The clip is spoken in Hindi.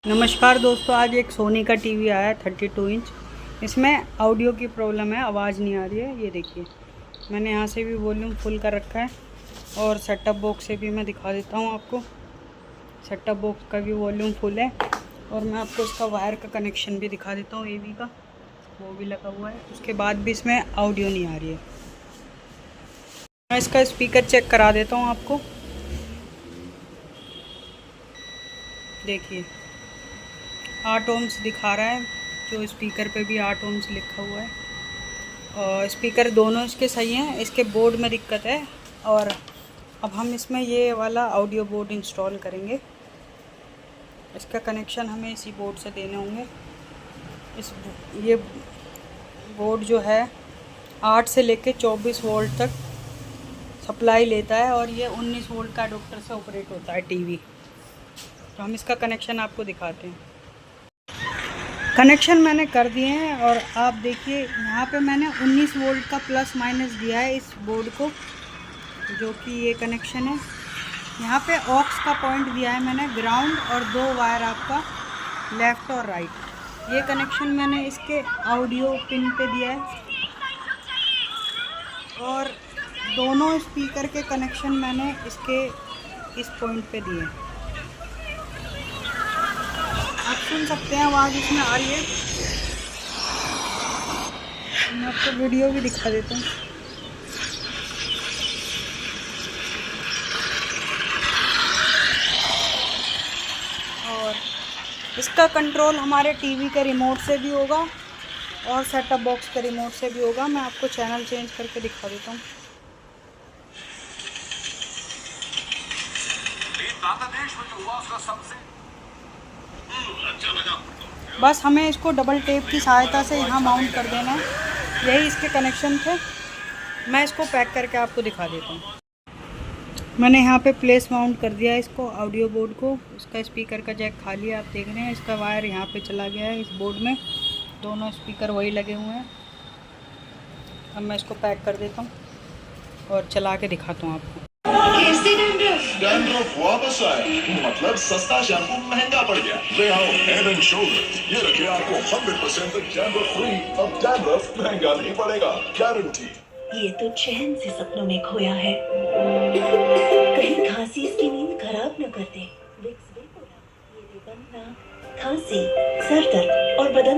नमस्कार दोस्तों, आज एक सोनी का टीवी आया है 32 इंच। इसमें ऑडियो की प्रॉब्लम है, आवाज़ नहीं आ रही है। ये देखिए, मैंने यहाँ से भी वॉल्यूम फुल कर रखा है और सेटअप बॉक्स से भी मैं दिखा देता हूँ आपको। सेटअप बॉक्स का भी वॉल्यूम फुल है और मैं आपको इसका वायर का कनेक्शन भी दिखा देता हूँ। AV का वो भी लगा हुआ है। उसके बाद भी इसमें ऑडियो नहीं आ रही है। मैं इसका स्पीकर चेक करा देता हूँ आपको। देखिए 8 ohms दिखा रहा है, जो स्पीकर पे भी 8 ohms लिखा हुआ है। और स्पीकर दोनों इसके सही हैं, इसके बोर्ड में दिक्कत है। और अब हम इसमें ये वाला ऑडियो बोर्ड इंस्टॉल करेंगे। इसका कनेक्शन हमें इसी बोर्ड से देने होंगे। ये बोर्ड जो है 8 से लेके 24 वोल्ट तक सप्लाई लेता है और ये 19 वोल्ट का अडोप्टर से ऑपरेट होता है टीवी। तो हम इसका कनेक्शन आपको दिखाते हैं। कनेक्शन मैंने कर दिए हैं और आप देखिए यहाँ पे मैंने 19 वोल्ट का प्लस माइनस दिया है इस बोर्ड को, जो कि ये कनेक्शन है। यहाँ पे ऑक्स का पॉइंट दिया है मैंने, ग्राउंड और 2 वायर आपका लेफ़्ट और राइट। ये कनेक्शन मैंने इसके ऑडियो पिन पे दिया है और दोनों स्पीकर के कनेक्शन मैंने इसके इस पॉइंट पे दिए। आप सुन सकते हैं आवाज़ इसमें आ रही है। मैं आपको वीडियो भी दिखा देता हूँ। और इसका कंट्रोल हमारे टीवी के रिमोट से भी होगा और सेटअप बॉक्स के रिमोट से भी होगा। मैं आपको चैनल चेंज करके दिखा देता हूँ। बस हमें इसको डबल टेप की सहायता से यहाँ माउंट कर देना है। यही इसके कनेक्शन थे। मैं इसको पैक करके आपको दिखा देता हूँ। मैंने यहाँ पे प्लेस माउंट कर दिया है इसको, ऑडियो बोर्ड को। इसका स्पीकर का जैक खाली है, आप देख रहे हैं। इसका वायर यहाँ पे चला गया है इस बोर्ड में। दोनों स्पीकर वही लगे हुए हैं। अब मैं इसको पैक कर देता हूँ और चला के दिखाता हूँ आपको। डैंड्रफ वापस आए, मतलब सस्ता शैम्पू महंगा पड़ गया। ले आओ हेड एंड शोल्डर्स, ये रखे आपको 100% डैंड्रफ फ्री। अब डैंड्रफ महंगा नहीं पड़ेगा, गारंटी। ये तो चैन से सपनों में खोया है, कहीं खांसी इसकी नींद खराब न कर दे। विक्स ये खांसी, सर दर्द और बदन